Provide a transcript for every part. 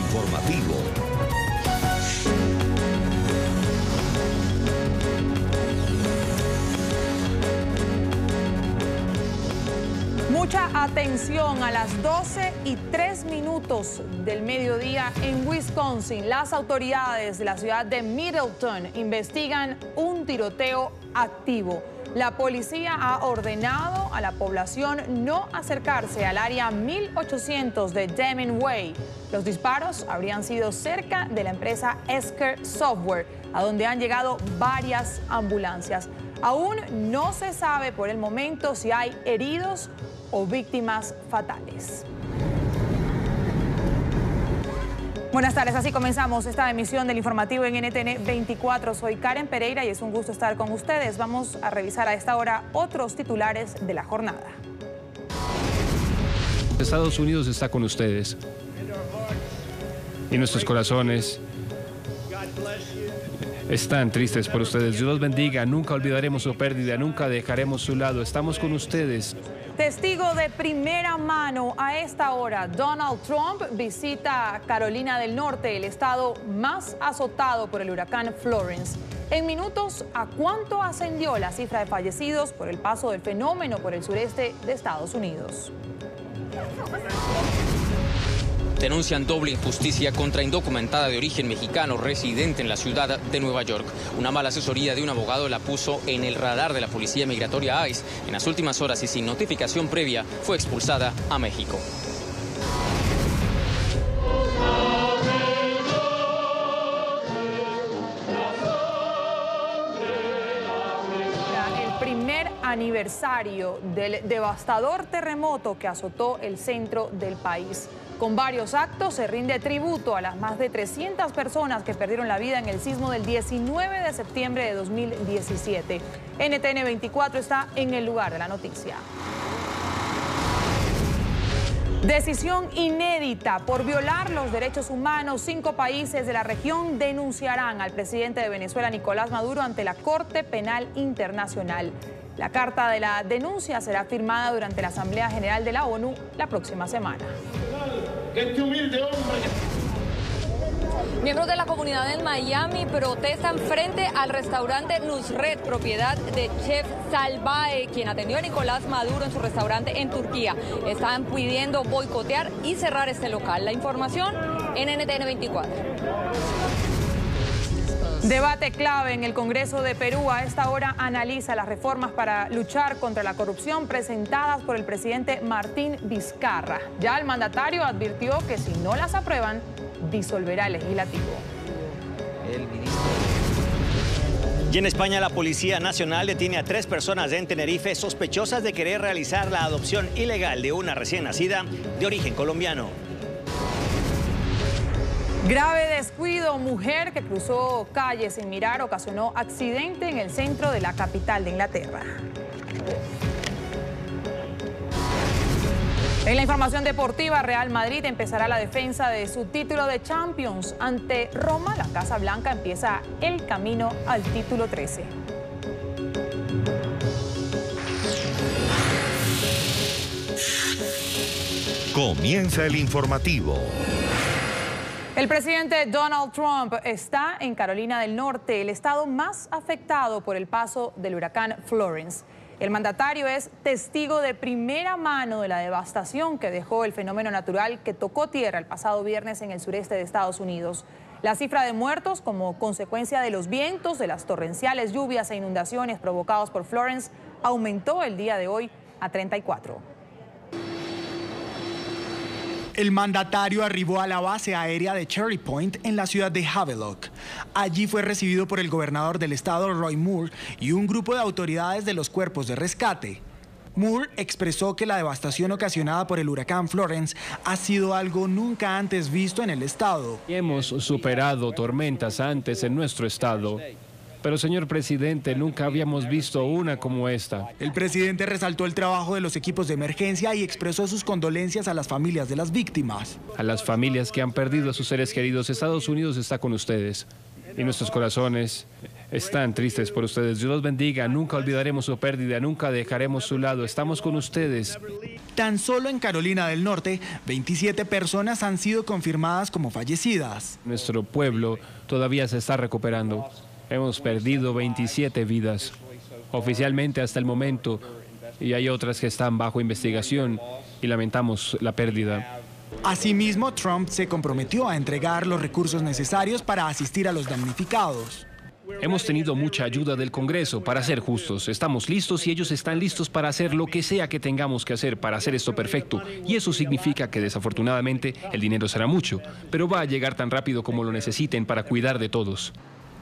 informativo. Mucha atención a las 12:03 del mediodía en Wisconsin. Las autoridades de la ciudad de Middleton investigan un tiroteo activo. La policía ha ordenado a la población no acercarse al área 1800 de Deming Way. Los disparos habrían sido cerca de la empresa Esker Software, a donde han llegado varias ambulancias. Aún no se sabe por el momento si hay heridos o víctimas fatales. Buenas tardes, así comenzamos esta emisión del informativo en NTN 24. Soy Karen Pereira y es un gusto estar con ustedes. Vamos a revisar a esta hora otros titulares de la jornada. Estados Unidos está con ustedes y nuestros corazones están tristes por ustedes. Dios los bendiga, nunca olvidaremos su pérdida, nunca dejaremos su lado. Estamos con ustedes. Testigo de primera mano a esta hora, Donald Trump visita Carolina del Norte, el estado más azotado por el huracán Florence. En minutos, ¿a cuánto ascendió la cifra de fallecidos por el paso del fenómeno por el sureste de Estados Unidos? Denuncian doble injusticia contra indocumentada de origen mexicano residente en la ciudad de Nueva York. Una mala asesoría de un abogado la puso en el radar de la policía migratoria ICE. En las últimas horas y sin notificación previa fue expulsada a México. El primer aniversario del devastador terremoto que azotó el centro del país. Con varios actos se rinde tributo a las más de 300 personas que perdieron la vida en el sismo del 19 de septiembre de 2017. NTN 24 está en el lugar de la noticia. Decisión inédita. Por violar los derechos humanos, 5 países de la región denunciarán al presidente de Venezuela, Nicolás Maduro, ante la Corte Penal Internacional. La carta de la denuncia será firmada durante la Asamblea General de la ONU la próxima semana. Este humilde hombre. Miembros de la comunidad en Miami protestan frente al restaurante Nusret, propiedad de Chef Salvae, quien atendió a Nicolás Maduro en su restaurante en Turquía. Están pidiendo boicotear y cerrar este local. La información en NTN 24. Debate clave en el Congreso de Perú. A esta hora analiza las reformas para luchar contra la corrupción presentadas por el presidente Martín Vizcarra. Ya el mandatario advirtió que si no las aprueban, disolverá el legislativo. Y en España, la Policía Nacional detiene a 3 personas en Tenerife sospechosas de querer realizar la adopción ilegal de una recién nacida de origen colombiano. Grave descuido. Mujer que cruzó calle sin mirar ocasionó accidente en el centro de la capital de Inglaterra. En la información deportiva, Real Madrid empezará la defensa de su título de Champions ante Roma. La Casa Blanca empieza el camino al título 13. Comienza el informativo. El presidente Donald Trump está en Carolina del Norte, el estado más afectado por el paso del huracán Florence. El mandatario es testigo de primera mano de la devastación que dejó el fenómeno natural que tocó tierra el pasado viernes en el sureste de Estados Unidos. La cifra de muertos como consecuencia de los vientos, de las torrenciales lluvias e inundaciones provocados por Florence aumentó el día de hoy a 34. El mandatario arribó a la base aérea de Cherry Point en la ciudad de Havelock. Allí fue recibido por el gobernador del estado, Roy Moore, y un grupo de autoridades de los cuerpos de rescate. Moore expresó que la devastación ocasionada por el huracán Florence ha sido algo nunca antes visto en el estado. Hemos superado tormentas antes en nuestro estado. Pero, señor presidente, nunca habíamos visto una como esta. El presidente resaltó el trabajo de los equipos de emergencia y expresó sus condolencias a las familias de las víctimas. A las familias que han perdido a sus seres queridos, Estados Unidos está con ustedes y nuestros corazones Están tristes por ustedes. Dios los bendiga. Nunca olvidaremos su pérdida. Nunca dejaremos su lado. Estamos con ustedes. Tan solo en Carolina del Norte, 27 personas han sido confirmadas como fallecidas. Nuestro pueblo todavía se está recuperando. Hemos perdido 27 vidas. Oficialmente hasta el momento, y hay otras que están bajo investigación y lamentamos la pérdida. Asimismo, Trump se comprometió a entregar los recursos necesarios para asistir a los damnificados. Hemos tenido mucha ayuda del Congreso, para ser justos. Estamos listos y ellos están listos para hacer lo que sea que tengamos que hacer para hacer esto perfecto. Y eso significa que desafortunadamente el dinero será mucho, pero va a llegar tan rápido como lo necesiten para cuidar de todos.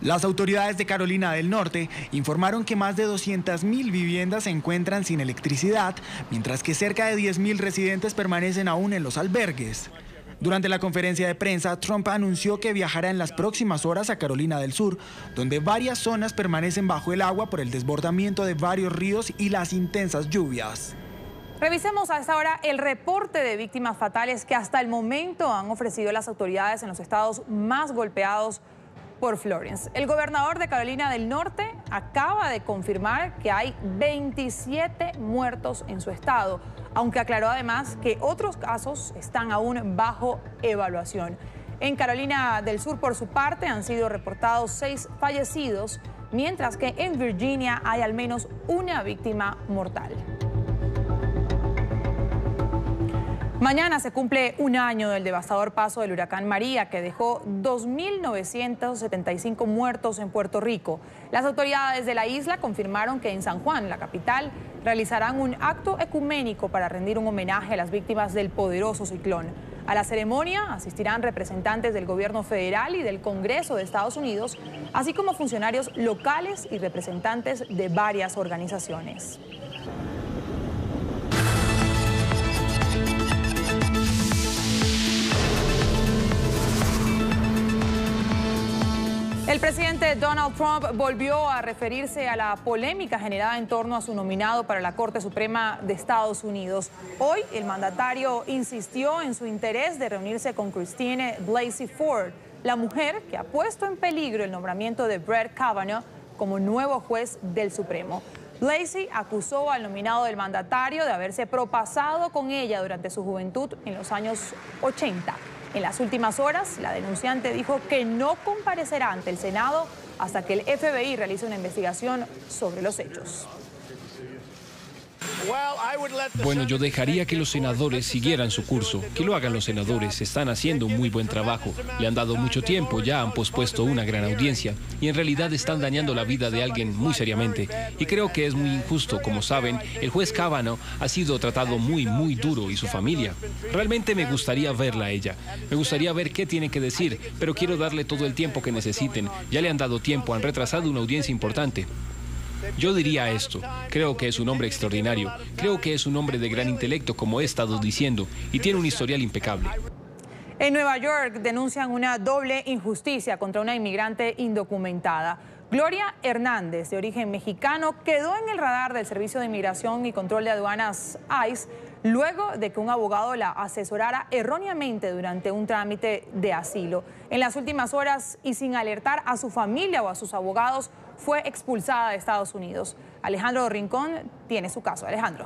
Las autoridades de Carolina del Norte informaron que más de 200.000 viviendas se encuentran sin electricidad, mientras que cerca de 10.000 residentes permanecen aún en los albergues. Durante la conferencia de prensa, Trump anunció que viajará en las próximas horas a Carolina del Sur, donde varias zonas permanecen bajo el agua por el desbordamiento de varios ríos y las intensas lluvias. Revisemos a esta hora el reporte de víctimas fatales que hasta el momento han ofrecido las autoridades en los estados más golpeados por Florence. El gobernador de Carolina del Norte acaba de confirmar que hay 27 muertos en su estado, aunque aclaró además que otros casos están aún bajo evaluación. En Carolina del Sur, por su parte, han sido reportados 6 fallecidos, mientras que en Virginia hay al menos una víctima mortal. Mañana se cumple un año del devastador paso del huracán María, que dejó 2.975 muertos en Puerto Rico. Las autoridades de la isla confirmaron que en San Juan, la capital, realizarán un acto ecuménico para rendir un homenaje a las víctimas del poderoso ciclón. A la ceremonia asistirán representantes del gobierno federal y del Congreso de Estados Unidos, así como funcionarios locales y representantes de varias organizaciones. El presidente Donald Trump volvió a referirse a la polémica generada en torno a su nominado para la Corte Suprema de Estados Unidos. Hoy, el mandatario insistió en su interés de reunirse con Christine Blasey Ford, la mujer que ha puesto en peligro el nombramiento de Brett Kavanaugh como nuevo juez del Supremo. Blasey acusó al nominado del mandatario de haberse propasado con ella durante su juventud en los años 80. En las últimas horas, la denunciante dijo que no comparecerá ante el Senado hasta que el FBI realice una investigación sobre los hechos. Bueno, yo dejaría que los senadores siguieran su curso. Que lo hagan los senadores. Están haciendo un muy buen trabajo. Le han dado mucho tiempo, ya han pospuesto una gran audiencia. Y en realidad están dañando la vida de alguien muy seriamente. Y creo que es muy injusto. Como saben, el juez Kavanaugh ha sido tratado muy duro y su familia. Realmente me gustaría verla a ella. Me gustaría ver qué tiene que decir, pero quiero darle todo el tiempo que necesiten. Ya le han dado tiempo, han retrasado una audiencia importante. Yo diría esto, creo que es un hombre extraordinario, creo que es un hombre de gran intelecto, como he estado diciendo, y tiene un historial impecable. En Nueva York denuncian una doble injusticia contra una inmigrante indocumentada. Gloria Hernández, de origen mexicano, quedó en el radar del Servicio de Inmigración y Control de Aduanas ICE luego de que un abogado la asesorara erróneamente durante un trámite de asilo. En las últimas horas y sin alertar a su familia o a sus abogados, fue expulsada de Estados Unidos. Alejandro Rincón tiene su caso. Alejandro.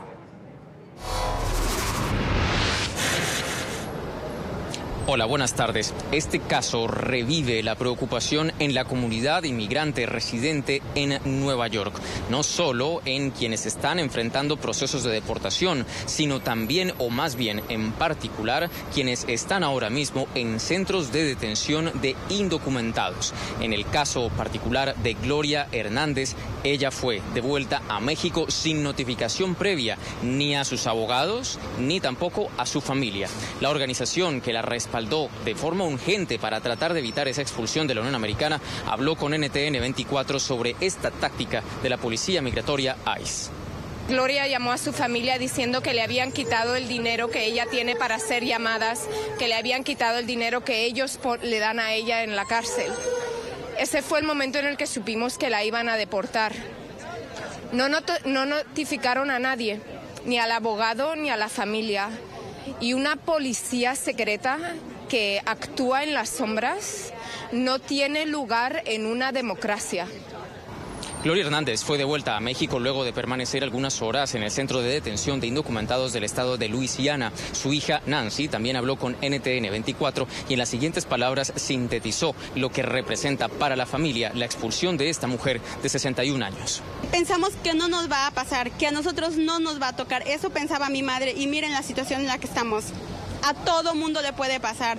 Hola, buenas tardes. Este caso revive la preocupación en la comunidad inmigrante residente en Nueva York. No solo en quienes están enfrentando procesos de deportación, sino también, o más bien en particular, quienes están ahora mismo en centros de detención de indocumentados. En el caso particular de Gloria Hernández, ella fue devuelta a México sin notificación previa, ni a sus abogados, ni tampoco a su familia. La organización que la respaldó de forma urgente para tratar de evitar esa expulsión de la Unión Americana habló con NTN 24 sobre esta táctica de la policía migratoria ICE. Gloria llamó a su familia diciendo que le habían quitado el dinero que ella tiene para hacer llamadas, que le habían quitado el dinero que ellos le dan a ella en la cárcel. Ese fue el momento en el que supimos que la iban a deportar. No notificaron a nadie, ni al abogado ni a la familia. Y una policía secreta que actúa en las sombras no tiene lugar en una democracia. Gloria Hernández fue devuelta a México luego de permanecer algunas horas en el centro de detención de indocumentados del estado de Luisiana. Su hija Nancy también habló con NTN 24 y en las siguientes palabras sintetizó lo que representa para la familia la expulsión de esta mujer de 61 años. Pensamos que no nos va a pasar, que a nosotros no nos va a tocar. Eso pensaba mi madre y miren la situación en la que estamos. A todo mundo le puede pasar.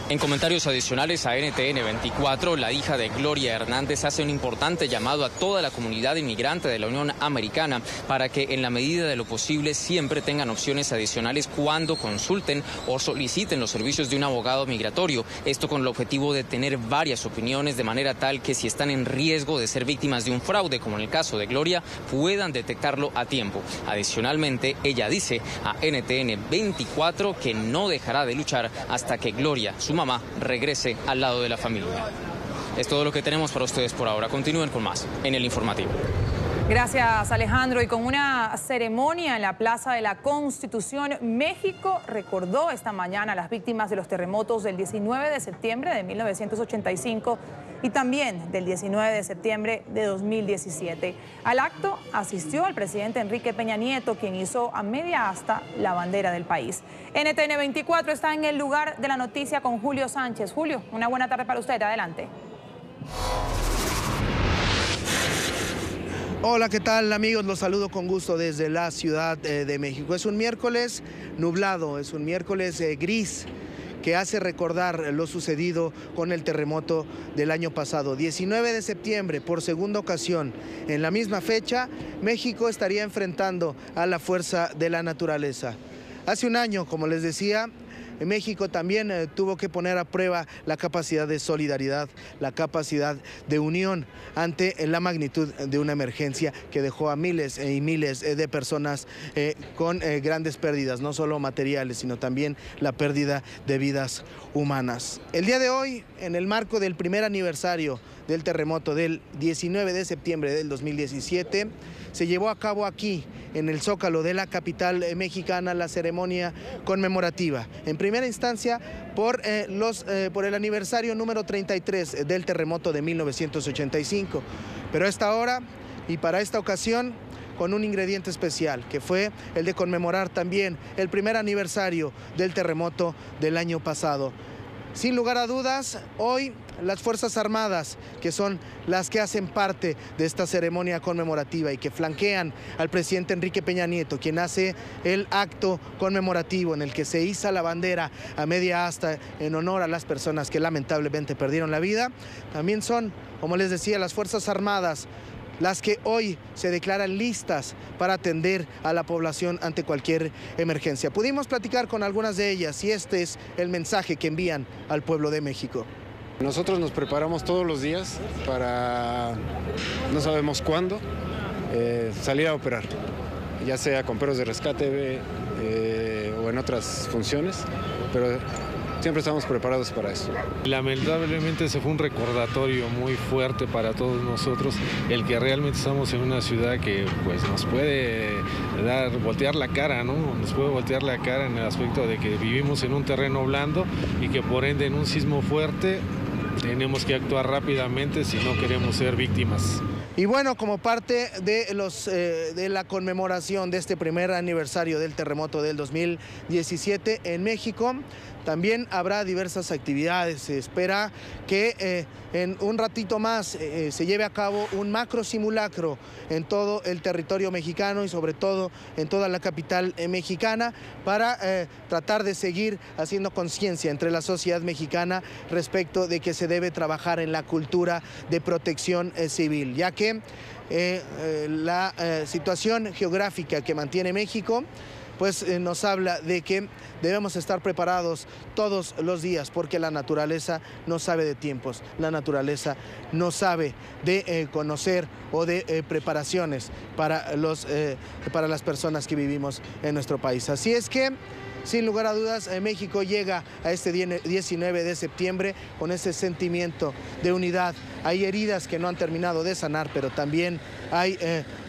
En comentarios adicionales a NTN 24, la hija de Gloria Hernández hace un importante llamado a toda la comunidad inmigrante de la Unión Americana para que en la medida de lo posible siempre tengan opciones adicionales cuando consulten o soliciten los servicios de un abogado migratorio. Esto con el objetivo de tener varias opiniones de manera tal que si están en riesgo de ser víctimas de un fraude, como en el caso de Gloria, puedan detectarlo a tiempo. Adicionalmente, ella dice a NTN 24 que no dejará de luchar hasta que Gloria, su mamá, regrese al lado de la familia. Es todo lo que tenemos para ustedes por ahora. Continúen con más en el informativo. Gracias, Alejandro. Y con una ceremonia en la Plaza de la Constitución, México recordó esta mañana a las víctimas de los terremotos del 19 de septiembre de 1985 y también del 19 de septiembre de 2017. Al acto asistió el presidente Enrique Peña Nieto, quien hizo a media asta la bandera del país. NTN 24 está en el lugar de la noticia con Julio Sánchez. Julio, una buena tarde para usted. Adelante. Hola, ¿qué tal, amigos? Los saludo con gusto desde la Ciudad de México. Es un miércoles nublado, es un miércoles gris que hace recordar lo sucedido con el terremoto del año pasado. 19 de septiembre, por segunda ocasión. En la misma fecha, México estaría enfrentando a la fuerza de la naturaleza. Hace un año, como les decía, México también tuvo que poner a prueba la capacidad de solidaridad, la capacidad de unión ante la magnitud de una emergencia que dejó a miles y miles de personas con grandes pérdidas, no solo materiales, sino también la pérdida de vidas humanas. El día de hoy, en el marco del primer aniversario del terremoto del 19 de septiembre del 2017, se llevó a cabo aquí, en el Zócalo de la capital mexicana, la ceremonia conmemorativa. En primera instancia, por el aniversario número 33 del terremoto de 1985. Pero a esta hora y para esta ocasión, con un ingrediente especial, que fue el de conmemorar también el primer aniversario del terremoto del año pasado. Sin lugar a dudas, hoy las Fuerzas Armadas, que son las que hacen parte de esta ceremonia conmemorativa y que flanquean al presidente Enrique Peña Nieto, quien hace el acto conmemorativo en el que se iza la bandera a media asta en honor a las personas que lamentablemente perdieron la vida, también son, como les decía, las Fuerzas Armadas las que hoy se declaran listas para atender a la población ante cualquier emergencia. Pudimos platicar con algunas de ellas y este es el mensaje que envían al pueblo de México. Nosotros nos preparamos todos los días para, no sabemos cuándo, salir a operar, ya sea con perros de rescate o en otras funciones, pero siempre estamos preparados para eso. Lamentablemente ese fue un recordatorio muy fuerte para todos nosotros, el que realmente estamos en una ciudad que pues nos puede voltear la cara, ¿no? Nos puede voltear la cara en el aspecto de que vivimos en un terreno blando y que por ende en un sismo fuerte tenemos que actuar rápidamente si no queremos ser víctimas. Y bueno, como parte de la conmemoración de este primer aniversario del terremoto del 2017 en México, también habrá diversas actividades. Se espera que en un ratito más se lleve a cabo un macro simulacro en todo el territorio mexicano y sobre todo en toda la capital mexicana para tratar de seguir haciendo conciencia entre la sociedad mexicana respecto de que se debe trabajar en la cultura de protección civil, ya que la situación geográfica que mantiene México pues nos habla de que debemos estar preparados todos los días porque la naturaleza no sabe de tiempos, la naturaleza no sabe de conocer o de preparaciones para las personas que vivimos en nuestro país. Así es que, sin lugar a dudas, México llega a este 19 de septiembre con ese sentimiento de unidad. Hay heridas que no han terminado de sanar, pero también hay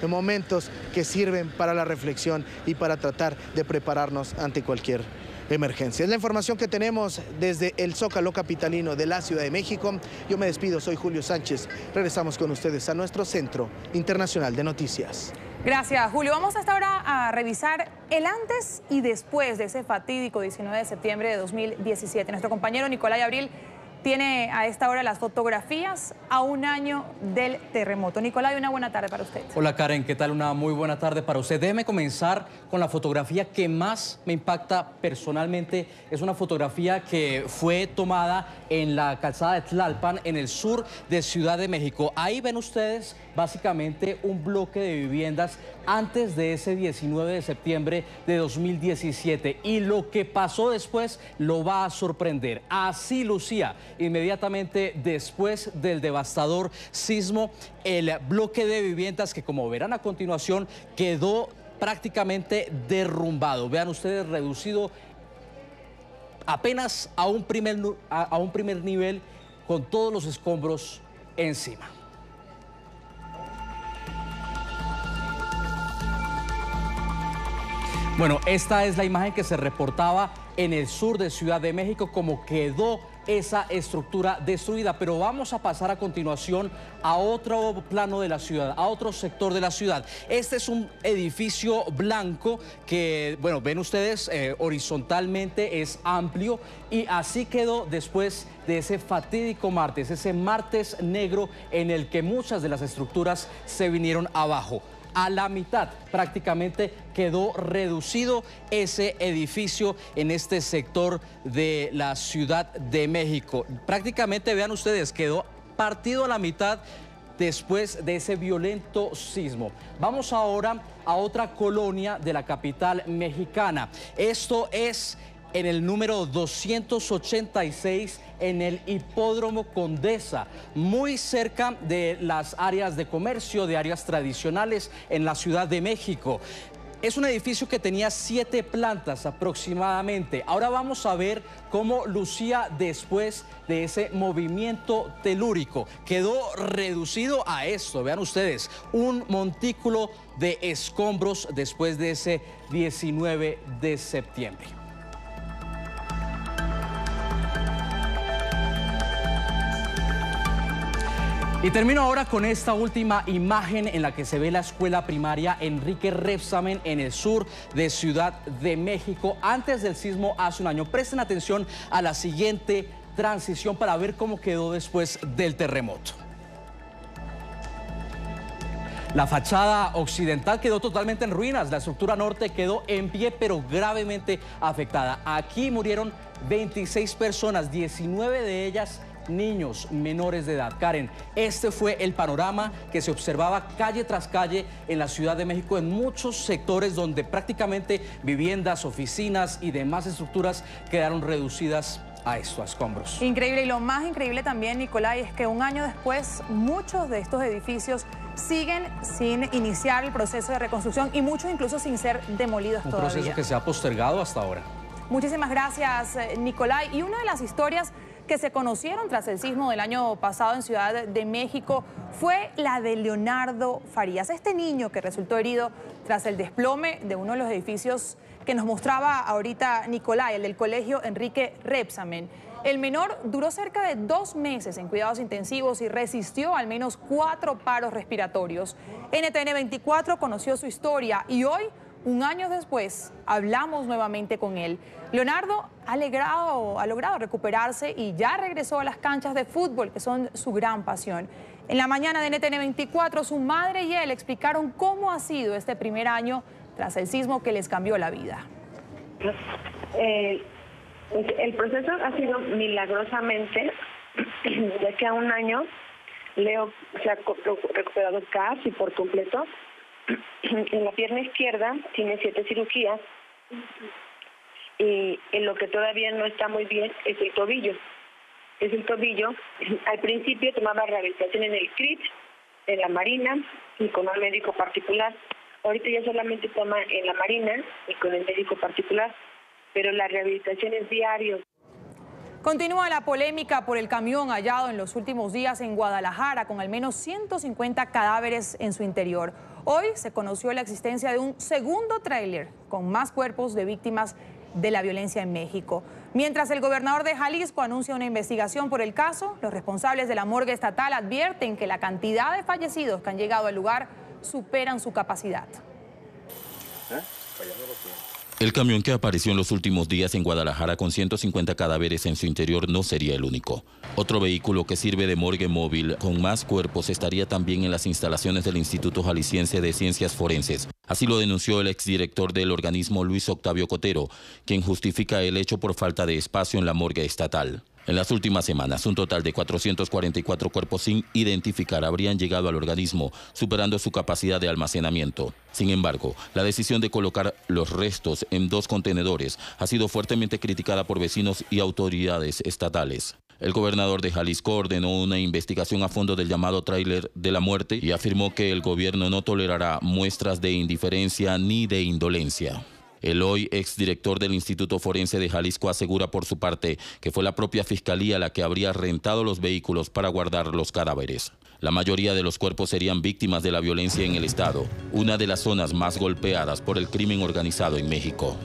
momentos que sirven para la reflexión y para tratar de prepararnos ante cualquier emergencia. Es la información que tenemos desde el Zócalo capitalino de la Ciudad de México. Yo me despido, soy Julio Sánchez. Regresamos con ustedes a nuestro Centro Internacional de Noticias. Gracias, Julio. Vamos hasta ahora a revisar el antes y después de ese fatídico 19 de septiembre de 2017. Nuestro compañero Nicolai Abril tiene a esta hora las fotografías a un año del terremoto. Nicolai, una buena tarde para usted. Hola Karen, ¿qué tal? Una muy buena tarde para usted. Déjeme comenzar con la fotografía que más me impacta personalmente. Es una fotografía que fue tomada en la calzada de Tlalpan, en el sur de Ciudad de México. Ahí ven ustedes básicamente un bloque de viviendas antes de ese 19 de septiembre de 2017. Y lo que pasó después lo va a sorprender. Así lucía inmediatamente después del devastador sismo el bloque de viviendas que, como verán a continuación, quedó prácticamente derrumbado. Vean ustedes, reducido apenas a un primer nivel, con todos los escombros encima. Bueno, esta es la imagen que se reportaba en el sur de Ciudad de México, como quedó esa estructura destruida. Pero vamos a pasar a continuación a otro plano de la ciudad, a otro sector de la ciudad. Este es un edificio blanco que, bueno, ven ustedes, horizontalmente es amplio, y así quedó después de ese fatídico martes, ese martes negro en el que muchas de las estructuras se vinieron abajo. A la mitad prácticamente quedó reducido ese edificio en este sector de la Ciudad de México. Prácticamente, vean ustedes, quedó partido a la mitad después de ese violento sismo. Vamos ahora a otra colonia de la capital mexicana. Esto es en el número 286, en el Hipódromo Condesa, muy cerca de las áreas de comercio, de áreas tradicionales en la Ciudad de México. Es un edificio que tenía 7 plantas aproximadamente. Ahora vamos a ver cómo lucía después de ese movimiento telúrico. Quedó reducido a esto, vean ustedes, un montículo de escombros después de ese 19 de septiembre. Y termino ahora con esta última imagen en la que se ve la escuela primaria Enrique Rebsamen en el sur de Ciudad de México antes del sismo hace un año. Presten atención a la siguiente transición para ver cómo quedó después del terremoto. La fachada occidental quedó totalmente en ruinas, la estructura norte quedó en pie pero gravemente afectada. Aquí murieron 26 personas, 19 de ellas niños menores de edad. Karen, este fue el panorama que se observaba calle tras calle en la Ciudad de México, en muchos sectores donde prácticamente viviendas, oficinas y demás estructuras quedaron reducidas a esto, a escombros. Increíble, y lo más increíble también, Nicolai, es que un año después muchos de estos edificios siguen sin iniciar el proceso de reconstrucción y muchos incluso sin ser demolidos todavía. Un proceso que se ha postergado hasta ahora. Muchísimas gracias, Nicolai. Y una de las historias que se conocieron tras el sismo del año pasado en Ciudad de México fue la de Leonardo Farías, este niño que resultó herido tras el desplome de uno de los edificios que nos mostraba ahorita Nicolai, el del colegio Enrique Rebsamen. El menor duró cerca de 2 meses en cuidados intensivos y resistió al menos 4 paros respiratorios. NTN 24 conoció su historia y hoy, un año después, hablamos nuevamente con él. Leonardo ha logrado recuperarse y ya regresó a las canchas de fútbol, que son su gran pasión. En la mañana de NTN 24, su madre y él explicaron cómo ha sido este primer año tras el sismo que les cambió la vida. El proceso ha sido milagrosamente, ya que a un año Leo se ha recuperado casi por completo. En la pierna izquierda tiene 7 cirugías y en lo que todavía no está muy bien es el tobillo. Al principio tomaba rehabilitación en el CRIT, en la Marina y con un médico particular. Ahorita ya solamente toma en la Marina y con el médico particular, pero la rehabilitación es diario. Continúa la polémica por el camión hallado en los últimos días en Guadalajara, con al menos 150 cadáveres en su interior. Hoy se conoció la existencia de un segundo tráiler con más cuerpos de víctimas de la violencia en México. Mientras el gobernador de Jalisco anuncia una investigación por el caso, los responsables de la morgue estatal advierten que la cantidad de fallecidos que han llegado al lugar superan su capacidad. El camión que apareció en los últimos días en Guadalajara con 150 cadáveres en su interior no sería el único. Otro vehículo que sirve de morgue móvil con más cuerpos estaría también en las instalaciones del Instituto Jalisciense de Ciencias Forenses. Así lo denunció el exdirector del organismo, Luis Octavio Cotero, quien justifica el hecho por falta de espacio en la morgue estatal. En las últimas semanas, un total de 444 cuerpos sin identificar habrían llegado al organismo, superando su capacidad de almacenamiento. Sin embargo, la decisión de colocar los restos en 2 contenedores ha sido fuertemente criticada por vecinos y autoridades estatales. El gobernador de Jalisco ordenó una investigación a fondo del llamado tráiler de la muerte y afirmó que el gobierno no tolerará muestras de indiferencia ni de indolencia. El hoy exdirector del Instituto Forense de Jalisco asegura por su parte que fue la propia Fiscalía la que habría rentado los vehículos para guardar los cadáveres. La mayoría de los cuerpos serían víctimas de la violencia en el estado, una de las zonas más golpeadas por el crimen organizado en México.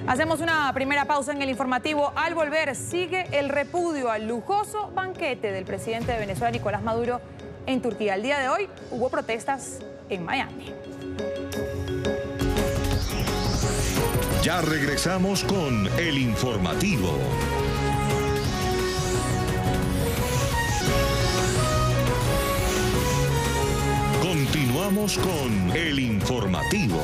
Hacemos una primera pausa en el informativo. Al volver, sigue el repudio al lujoso banquete del presidente de Venezuela, Nicolás Maduro, en Turquía. El día de hoy hubo protestas en Miami. Ya regresamos con el informativo. Continuamos con el informativo.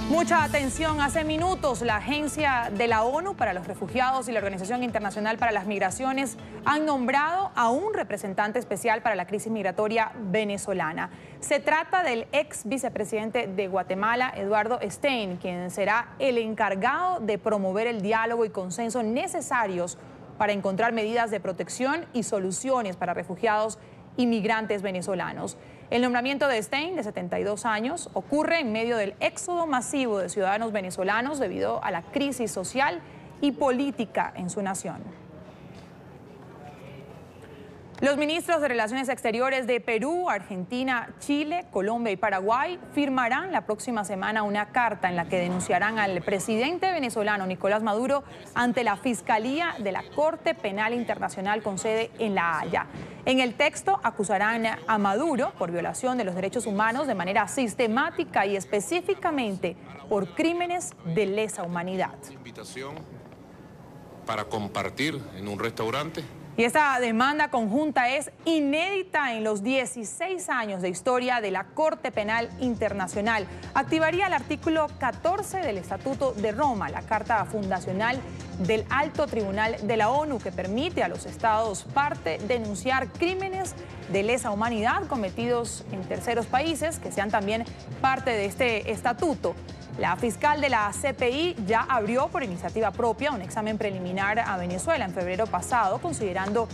Mucha atención. Hace minutos la Agencia de la ONU para los Refugiados y la Organización Internacional para las Migraciones han nombrado a un representante especial para la crisis migratoria venezolana. Se trata del ex vicepresidente de Guatemala, Eduardo Stein, quien será el encargado de promover el diálogo y consenso necesarios para encontrar medidas de protección y soluciones para refugiados y migrantes venezolanos. El nombramiento de Stein, de 72 años, ocurre en medio del éxodo masivo de ciudadanos venezolanos debido a la crisis social y política en su nación. Los ministros de Relaciones Exteriores de Perú, Argentina, Chile, Colombia y Paraguay firmarán la próxima semana una carta en la que denunciarán al presidente venezolano Nicolás Maduro ante la Fiscalía de la Corte Penal Internacional con sede en La Haya. En el texto acusarán a Maduro por violación de los derechos humanos de manera sistemática y específicamente por crímenes de lesa humanidad. Invitación para compartir en un restaurante. Y esta demanda conjunta es inédita en los 16 años de historia de la Corte Penal Internacional. Activaría el artículo 14 del Estatuto de Roma, la Carta Fundacional del Alto Tribunal de la ONU, que permite a los estados parte denunciar crímenes de lesa humanidad cometidos en terceros países que sean también parte de este estatuto. La fiscal de la CPI ya abrió por iniciativa propia un examen preliminar a Venezuela en febrero pasado, considerando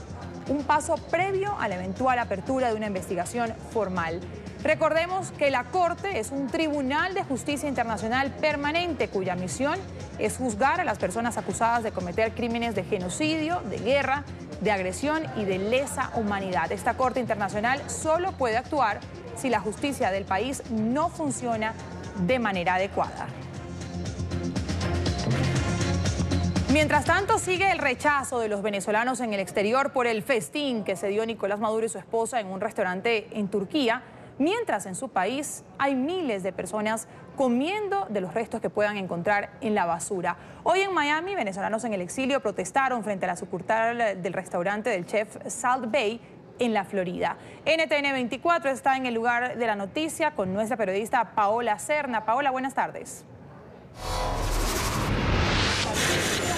un paso previo a la eventual apertura de una investigación formal. Recordemos que la Corte es un tribunal de justicia internacional permanente cuya misión es juzgar a las personas acusadas de cometer crímenes de genocidio, de guerra, de agresión y de lesa humanidad. Esta Corte Internacional solo puede actuar si la justicia del país no funciona de manera adecuada. Mientras tanto, sigue el rechazo de los venezolanos en el exterior por el festín que se dio Nicolás Maduro y su esposa en un restaurante en Turquía, mientras en su país hay miles de personas comiendo de los restos que puedan encontrar en la basura. Hoy en Miami, venezolanos en el exilio protestaron frente a la sucursal del restaurante del chef Salt Bay en la Florida. NTN 24 está en el lugar de la noticia con nuestra periodista Paola Serna. Paola, buenas tardes.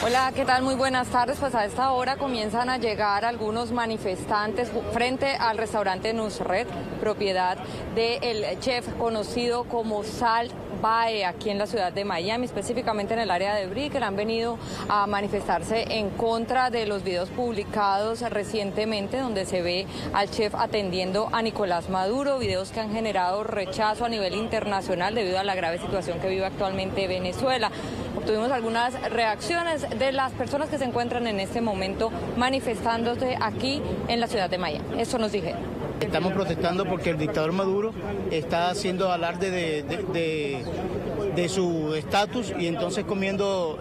Hola, ¿qué tal? Muy buenas tardes. Pues a esta hora comienzan a llegar algunos manifestantes frente al restaurante Nusret, propiedad del chef conocido como Salt Bae, aquí en la ciudad de Miami, específicamente en el área de Brickell. Han venido a manifestarse en contra de los videos publicados recientemente donde se ve al chef atendiendo a Nicolás Maduro, videos que han generado rechazo a nivel internacional debido a la grave situación que vive actualmente Venezuela. Obtuvimos algunas reacciones de las personas que se encuentran en este momento manifestándose aquí en la ciudad de Miami. Esto nos dijeron. Estamos protestando porque el dictador Maduro está haciendo alarde de su estatus y entonces comiendo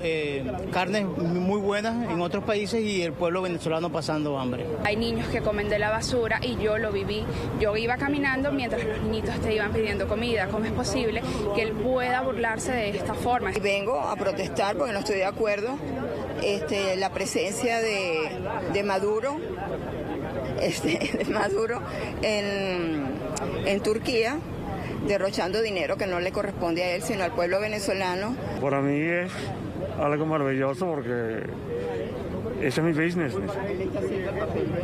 carnes muy buenas en otros países y el pueblo venezolano pasando hambre. Hay niños que comen de la basura y yo lo viví. Yo iba caminando mientras los niñitos te iban pidiendo comida. ¿Cómo es posible que él pueda burlarse de esta forma? Vengo a protestar porque no estoy de acuerdo. La presencia de Maduro, en Turquía, derrochando dinero que no le corresponde a él, sino al pueblo venezolano. Para mí es algo maravilloso porque ese es mi business.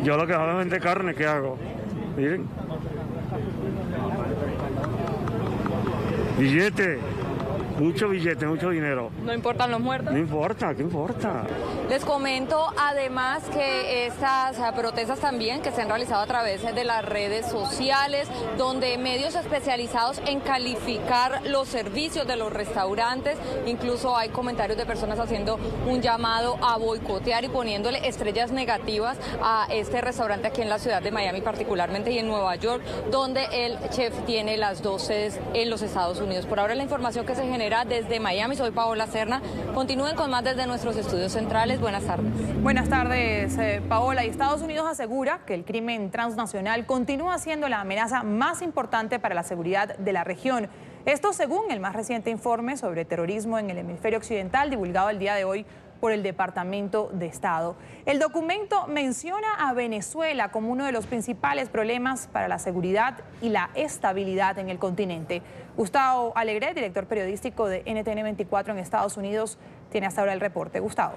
Yo lo que hago es vender carne, ¿qué hago? Miren. Billete. Mucho billete, mucho dinero. ¿No importan los muertos? No importa, ¿qué importa? Les comento además que estas protestas también que se han realizado a través de las redes sociales, donde medios especializados en calificar los servicios de los restaurantes, incluso hay comentarios de personas haciendo un llamado a boicotear y poniéndole estrellas negativas a este restaurante aquí en la ciudad de Miami particularmente y en Nueva York, donde el chef tiene las 2 sedes en los Estados Unidos. Por ahora la información que se genera desde Miami. Soy Paola Serna. Continúen con más desde nuestros estudios centrales. Buenas tardes. Buenas tardes, Paola. Y Estados Unidos asegura que el crimen transnacional continúa siendo la amenaza más importante para la seguridad de la región. Esto según el más reciente informe sobre terrorismo en el hemisferio occidental, divulgado el día de hoy por el Departamento de Estado. El documento menciona a Venezuela como uno de los principales problemas para la seguridad y la estabilidad en el continente. Gustavo Alegret, director periodístico de NTN 24 en Estados Unidos, tiene hasta ahora el reporte. Gustavo.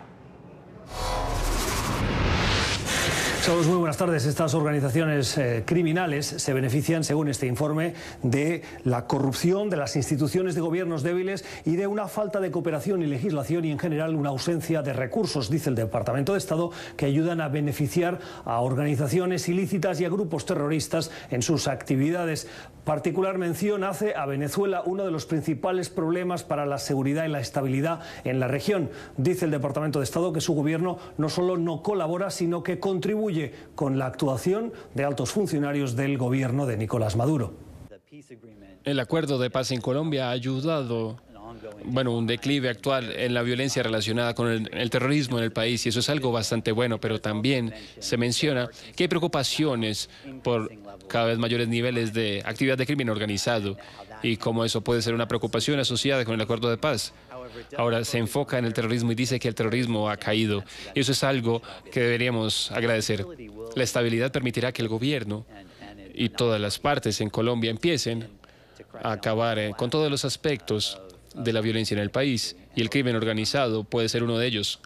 Saludos, muy buenas tardes. Estas organizaciones criminales se benefician, según este informe, de la corrupción, de las instituciones de gobiernos débiles y de una falta de cooperación y legislación y, en general, una ausencia de recursos, dice el Departamento de Estado, que ayudan a beneficiar a organizaciones ilícitas y a grupos terroristas en sus actividades. Particular mención hace a Venezuela uno de los principales problemas para la seguridad y la estabilidad en la región. Dice el Departamento de Estado que su gobierno no solo no colabora, sino que contribuye con la actuación de altos funcionarios del gobierno de Nicolás Maduro. El acuerdo de paz en Colombia ha ayudado, un declive actual en la violencia relacionada con el terrorismo en el país, y eso es algo bastante bueno, pero también se menciona que hay preocupaciones por cada vez mayores niveles de actividad de crimen organizado y cómo eso puede ser una preocupación asociada con el acuerdo de paz. Ahora se enfoca en el terrorismo y dice que el terrorismo ha caído. Y eso es algo que deberíamos agradecer. La estabilidad permitirá que el gobierno y todas las partes en Colombia empiecen a acabar con todos los aspectos de la violencia en el país, y el crimen organizado puede ser uno de ellos.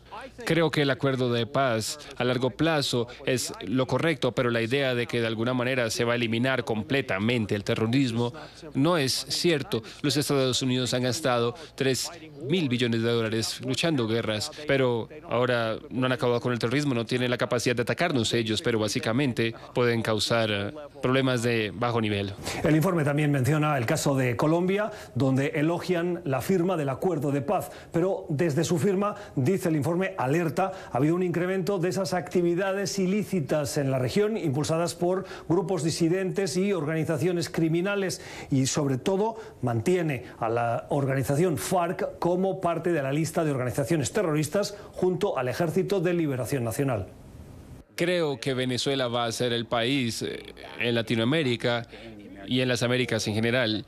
Creo que el acuerdo de paz a largo plazo es lo correcto, pero la idea de que de alguna manera se va a eliminar completamente el terrorismo no es cierto. Los Estados Unidos han gastado 3.000 billones de dólares luchando guerras, pero ahora no han acabado con el terrorismo, no tienen la capacidad de atacarnos ellos, pero básicamente pueden causar problemas de bajo nivel. El informe también menciona el caso de Colombia, donde elogian la firma del acuerdo de paz, pero desde su firma, dice el informe, alerta, ha habido un incremento de esas actividades ilícitas en la región, impulsadas por grupos disidentes y organizaciones criminales, y sobre todo mantiene a la organización FARC como parte de la lista de organizaciones terroristas junto al Ejército de Liberación Nacional. Creo que Venezuela va a ser el país en Latinoamérica y en las Américas en general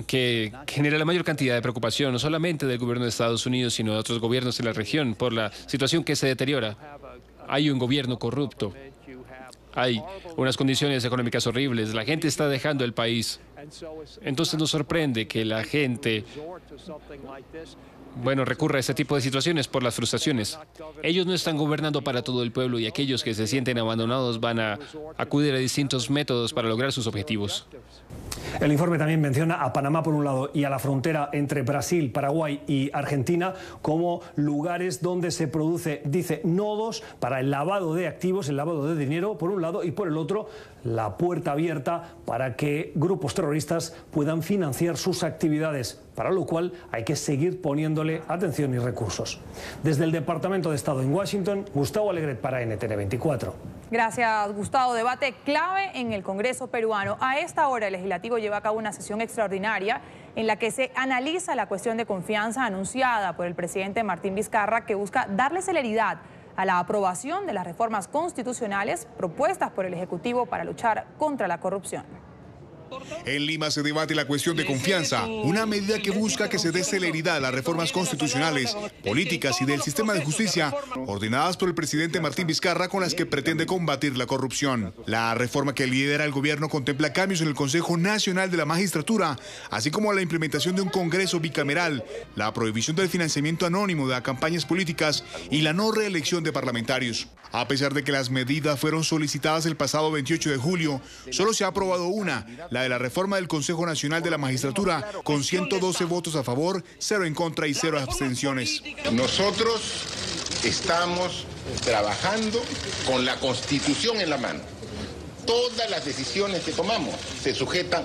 que genera la mayor cantidad de preocupación, no solamente del gobierno de Estados Unidos, sino de otros gobiernos en la región, por la situación que se deteriora. Hay un gobierno corrupto, hay unas condiciones económicas horribles, la gente está dejando el país. Entonces nos sorprende que la gente recurre a este tipo de situaciones por las frustraciones. Ellos no están gobernando para todo el pueblo, y aquellos que se sienten abandonados van a acudir a distintos métodos para lograr sus objetivos. El informe también menciona a Panamá por un lado y a la frontera entre Brasil, Paraguay y Argentina como lugares donde se produce, dice, nodos para el lavado de activos, el lavado de dinero por un lado, y por el otro la puerta abierta para que grupos terroristas puedan financiar sus actividades, para lo cual hay que seguir poniéndole atención y recursos. Desde el Departamento de Estado en Washington, Gustavo Alegret para NTN 24. Gracias, Gustavo. Debate clave en el Congreso peruano. A esta hora el Legislativo lleva a cabo una sesión extraordinaria en la que se analiza la cuestión de confianza anunciada por el presidente Martín Vizcarra, que busca darle celeridad a la aprobación de las reformas constitucionales propuestas por el Ejecutivo para luchar contra la corrupción. En Lima se debate la cuestión de confianza, una medida que busca que se dé celeridad a las reformas constitucionales, políticas y del sistema de justicia ordenadas por el presidente Martín Vizcarra, con las que pretende combatir la corrupción. La reforma que lidera el gobierno contempla cambios en el Consejo Nacional de la Magistratura, así como la implementación de un Congreso bicameral, la prohibición del financiamiento anónimo de campañas políticas y la no reelección de parlamentarios. A pesar de que las medidas fueron solicitadas el pasado 28 de julio, solo se ha aprobado una, la de la reforma del Consejo Nacional de la Magistratura, con 112 votos a favor, 0 en contra y 0 abstenciones. Nosotros estamos trabajando con la Constitución en la mano. Todas las decisiones que tomamos se sujetan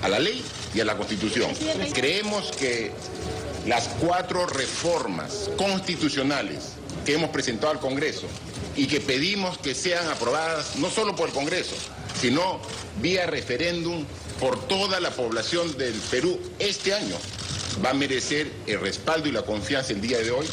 a la ley y a la Constitución. Creemos que las 4 reformas constitucionales que hemos presentado al Congreso y que pedimos que sean aprobadas no solo por el Congreso, sino vía referéndum por toda la población del Perú este año, va a merecer el respaldo y la confianza el día de hoy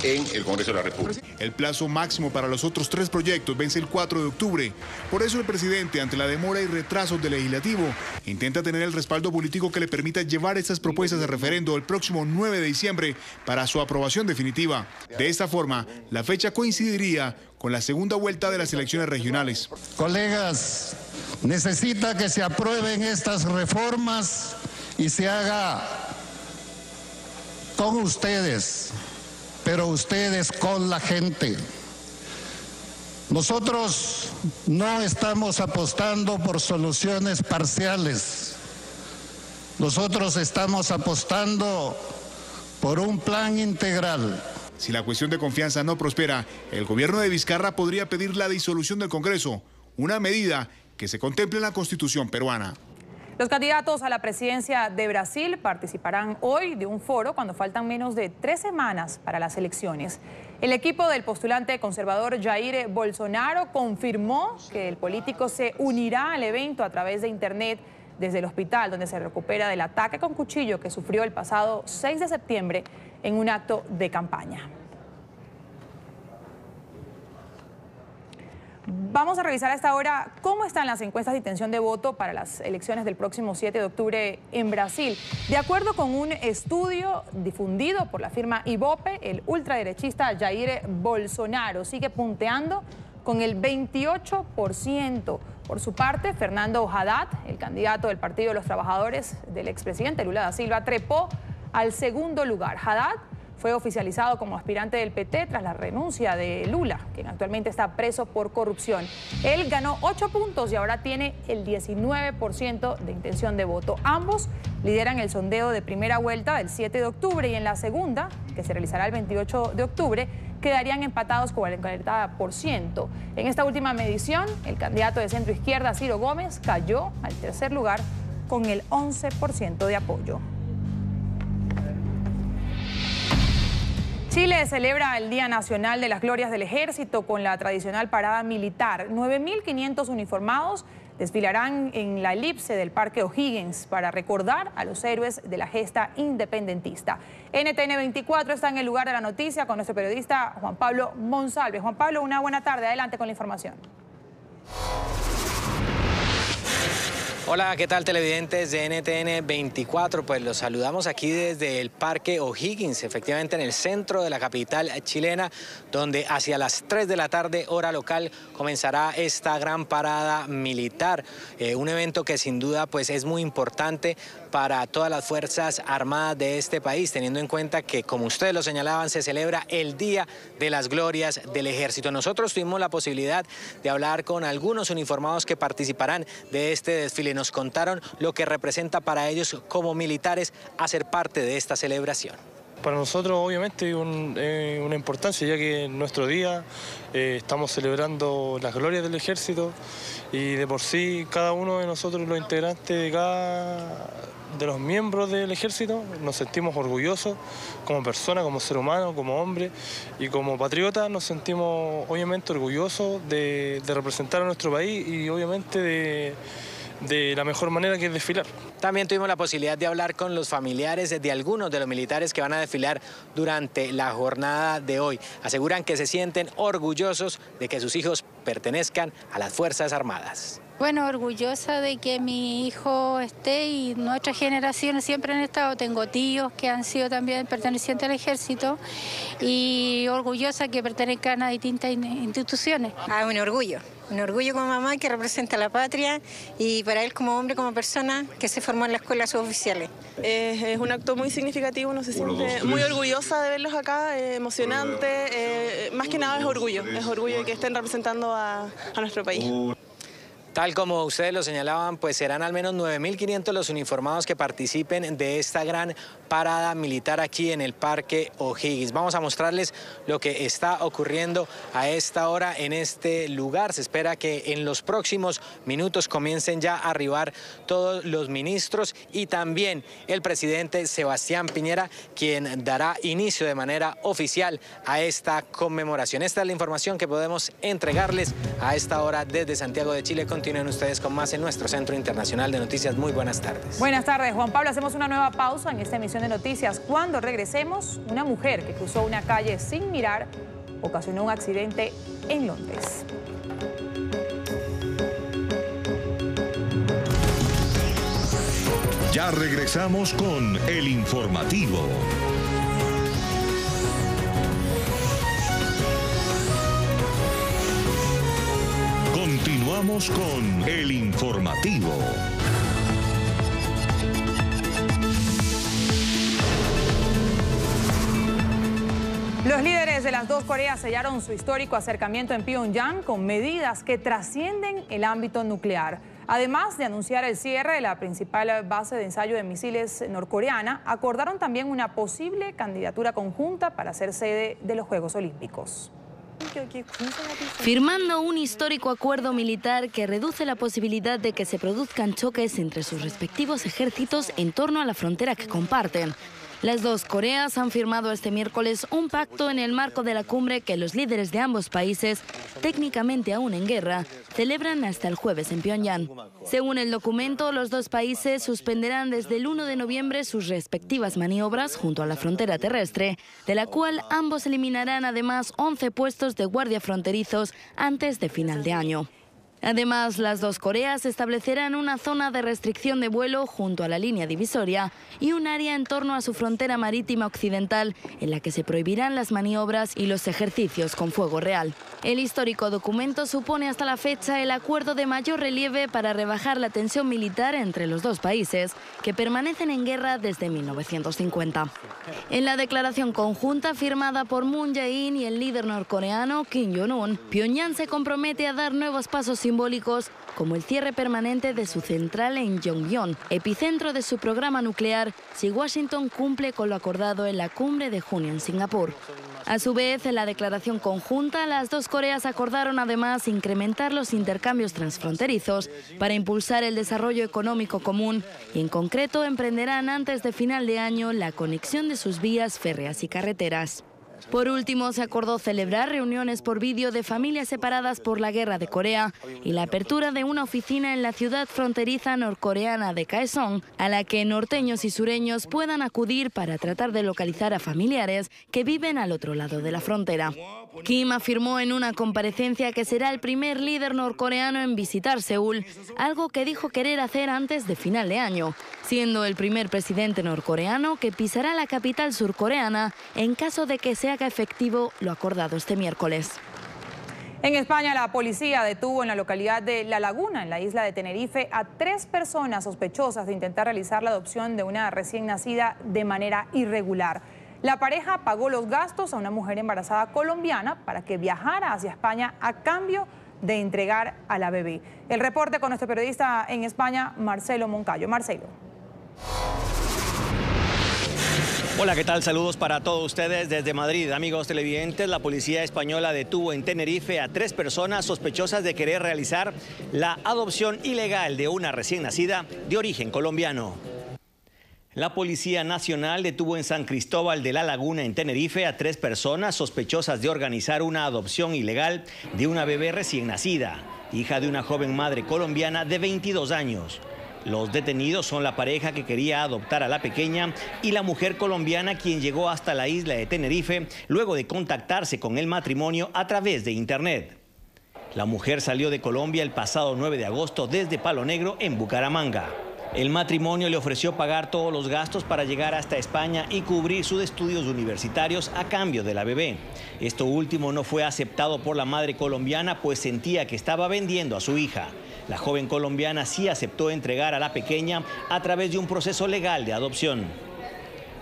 en el Congreso de la República. El plazo máximo para los otros 3 proyectos vence el 4 de octubre. Por eso el presidente, ante la demora y retrasos del Legislativo, intenta tener el respaldo político que le permita llevar estas propuestas a referendo el próximo 9 de diciembre para su aprobación definitiva. De esta forma, la fecha coincidiría con la segunda vuelta de las elecciones regionales. Colegas, necesita que se aprueben estas reformas y se haga con ustedes, pero ustedes con la gente. Nosotros no estamos apostando por soluciones parciales. Nosotros estamos apostando por un plan integral. Si la cuestión de confianza no prospera, el gobierno de Vizcarra podría pedir la disolución del Congreso, una medida que se contempla en la Constitución peruana. Los candidatos a la presidencia de Brasil participarán hoy de un foro cuando faltan menos de 3 semanas para las elecciones. El equipo del postulante conservador Jair Bolsonaro confirmó que el político se unirá al evento a través de internet desde el hospital donde se recupera del ataque con cuchillo que sufrió el pasado 6 de septiembre en un acto de campaña. Vamos a revisar a esta hora cómo están las encuestas de intención de voto para las elecciones del próximo 7 de octubre en Brasil. De acuerdo con un estudio difundido por la firma Ibope, el ultraderechista Jair Bolsonaro sigue punteando con el 28%. Por su parte, Fernando Haddad, el candidato del Partido de los Trabajadores del expresidente Lula da Silva, trepó al segundo lugar. Haddad fue oficializado como aspirante del PT tras la renuncia de Lula, quien actualmente está preso por corrupción. Él ganó 8 puntos y ahora tiene el 19% de intención de voto. Ambos lideran el sondeo de primera vuelta del 7 de octubre y en la segunda, que se realizará el 28 de octubre, quedarían empatados con el 40%. En esta última medición, el candidato de centro izquierda, Ciro Gómez, cayó al tercer lugar con el 11% de apoyo. Chile celebra el Día Nacional de las Glorias del Ejército con la tradicional parada militar. 9.500 uniformados desfilarán en la elipse del Parque O'Higgins para recordar a los héroes de la gesta independentista. NTN 24 está en el lugar de la noticia con nuestro periodista Juan Pablo Monsalve. Juan Pablo, una buena tarde. Adelante con la información. Hola, ¿qué tal televidentes de NTN 24? Pues los saludamos aquí desde el Parque O'Higgins, efectivamente en el centro de la capital chilena, donde hacia las 3 de la tarde, hora local, comenzará esta gran parada militar. Un evento que sin duda pues es muy importante para todas las Fuerzas Armadas de este país, teniendo en cuenta que, como ustedes lo señalaban, se celebra el Día de las Glorias del Ejército. Nosotros tuvimos la posibilidad de hablar con algunos uniformados que participarán de este desfile. Nos contaron lo que representa para ellos como militares hacer parte de esta celebración. Para nosotros obviamente una importancia, ya que en nuestro día estamos celebrando las glorias del ejército y de por sí cada uno de nosotros, los integrantes de cada los miembros del ejército. Nos sentimos orgullosos como persona, como ser humano, como hombre y como patriota. Nos sentimos obviamente orgullosos de representar a nuestro país y obviamente de la mejor manera, que es desfilar. También tuvimos la posibilidad de hablar con los familiares de algunos de los militares que van a desfilar durante la jornada de hoy. Aseguran que se sienten orgullosos de que sus hijos pertenezcan a las Fuerzas Armadas. Bueno, orgullosa de que mi hijo esté y nuestras generaciones siempre han estado. Tengo tíos que han sido también pertenecientes al ejército y orgullosa que pertenezcan a distintas instituciones. Un orgullo como mamá que representa a la patria y para él como hombre, como persona que se formó en la escuela suboficiales. Es un acto muy significativo, uno se siente muy orgullosa de verlos acá, emocionante, más que nada es orgullo de que estén representando a nuestro país. Tal como ustedes lo señalaban, pues serán al menos 9.500 los uniformados que participen de esta gran parada militar aquí en el Parque O'Higgins. Vamos a mostrarles lo que está ocurriendo a esta hora en este lugar. Se espera que en los próximos minutos comiencen ya a arribar todos los ministros y también el presidente Sebastián Piñera, quien dará inicio de manera oficial a esta conmemoración. Esta es la información que podemos entregarles a esta hora desde Santiago de Chile. Continúen ustedes con más en nuestro Centro Internacional de Noticias. Muy buenas tardes. Buenas tardes, Juan Pablo. Hacemos una nueva pausa en esta emisión de noticias. Cuando regresemos, una mujer que cruzó una calle sin mirar ocasionó un accidente en Londres. Ya regresamos con el informativo. Continuamos con el informativo. Los líderes de las dos Coreas sellaron su histórico acercamiento en Pyongyang con medidas que trascienden el ámbito nuclear. Además de anunciar el cierre de la principal base de ensayo de misiles norcoreana, acordaron también una posible candidatura conjunta para ser sede de los Juegos Olímpicos. Firmando un histórico acuerdo militar que reduce la posibilidad de que se produzcan choques entre sus respectivos ejércitos en torno a la frontera que comparten. Las dos Coreas han firmado este miércoles un pacto en el marco de la cumbre que los líderes de ambos países, técnicamente aún en guerra, celebran hasta el jueves en Pyongyang. Según el documento, los dos países suspenderán desde el 1 de noviembre sus respectivas maniobras junto a la frontera terrestre, de la cual ambos eliminarán además 11 puestos de guardia fronterizos antes de final de año. Además, las dos Coreas establecerán una zona de restricción de vuelo junto a la línea divisoria y un área en torno a su frontera marítima occidental en la que se prohibirán las maniobras y los ejercicios con fuego real. El histórico documento supone hasta la fecha el acuerdo de mayor relieve para rebajar la tensión militar entre los dos países, que permanecen en guerra desde 1950. En la declaración conjunta firmada por Moon Jae-in y el líder norcoreano Kim Jong-un, Pyongyang se compromete a dar nuevos pasos simbólicos como el cierre permanente de su central en Yongbyon, epicentro de su programa nuclear, si Washington cumple con lo acordado en la cumbre de junio en Singapur. A su vez, en la declaración conjunta, las dos Coreas acordaron además incrementar los intercambios transfronterizos para impulsar el desarrollo económico común y, en concreto, emprenderán antes de final de año la conexión de sus vías férreas y carreteras. Por último, se acordó celebrar reuniones por vídeo de familias separadas por la guerra de Corea y la apertura de una oficina en la ciudad fronteriza norcoreana de Kaesong, a la que norteños y sureños puedan acudir para tratar de localizar a familiares que viven al otro lado de la frontera. Kim afirmó en una comparecencia que será el primer líder norcoreano en visitar Seúl, algo que dijo querer hacer antes de final de año, siendo el primer presidente norcoreano que pisará la capital surcoreana en caso de que se haga efectivo lo acordado este miércoles. En España, la policía detuvo en la localidad de La Laguna, en la isla de Tenerife, a 3 personas sospechosas de intentar realizar la adopción de una recién nacida de manera irregular. La pareja pagó los gastos a una mujer embarazada colombiana para que viajara hacia España a cambio de entregar a la bebé. El reporte con nuestro periodista en España, Marcelo Moncayo. Marcelo. Hola, ¿qué tal? Saludos para todos ustedes desde Madrid. Amigos televidentes, la policía española detuvo en Tenerife a 3 personas sospechosas de querer realizar la adopción ilegal de una recién nacida de origen colombiano. La Policía Nacional detuvo en San Cristóbal de la Laguna, en Tenerife, a 3 personas sospechosas de organizar una adopción ilegal de una bebé recién nacida, hija de una joven madre colombiana de 22 años. Los detenidos son la pareja que quería adoptar a la pequeña y la mujer colombiana quien llegó hasta la isla de Tenerife luego de contactarse con el matrimonio a través de internet. La mujer salió de Colombia el pasado 9 de agosto desde Palo Negro, en Bucaramanga. El matrimonio le ofreció pagar todos los gastos para llegar hasta España y cubrir sus estudios universitarios a cambio de la bebé. Esto último no fue aceptado por la madre colombiana, pues sentía que estaba vendiendo a su hija. La joven colombiana sí aceptó entregar a la pequeña a través de un proceso legal de adopción.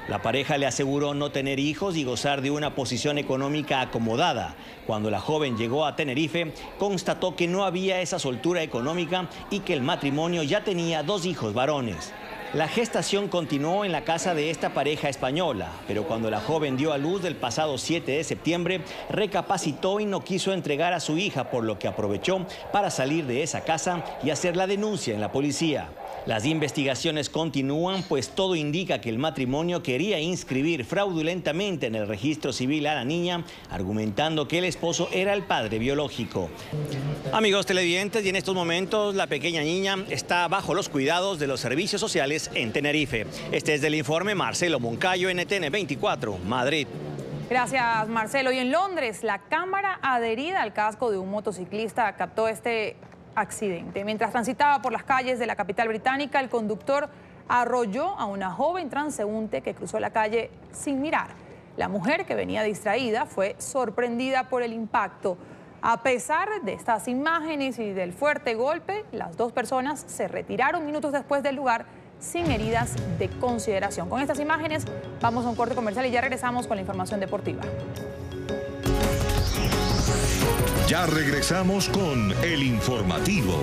La pareja le aseguró no tener hijos y gozar de una posición económica acomodada. Cuando la joven llegó a Tenerife, constató que no había esa soltura económica y que el matrimonio ya tenía 2 hijos varones. La gestación continuó en la casa de esta pareja española, pero cuando la joven dio a luz del pasado 7 de septiembre, recapacitó y no quiso entregar a su hija, por lo que aprovechó para salir de esa casa y hacer la denuncia en la policía. Las investigaciones continúan, pues todo indica que el matrimonio quería inscribir fraudulentamente en el registro civil a la niña, argumentando que el esposo era el padre biológico. Amigos televidentes, y en estos momentos la pequeña niña está bajo los cuidados de los servicios sociales en Tenerife. Este es el informe Marcelo Moncayo, NTN 24, Madrid. Gracias, Marcelo. Y en Londres, la cámara adherida al casco de un motociclista captó este accidente. Mientras transitaba por las calles de la capital británica, el conductor arrolló a una joven transeúnte que cruzó la calle sin mirar. La mujer, que venía distraída, fue sorprendida por el impacto. A pesar de estas imágenes y del fuerte golpe, las 2 personas se retiraron minutos después del lugar sin heridas de consideración. Con estas imágenes vamos a un corte comercial y ya regresamos con la información deportiva. Ya regresamos con el informativo.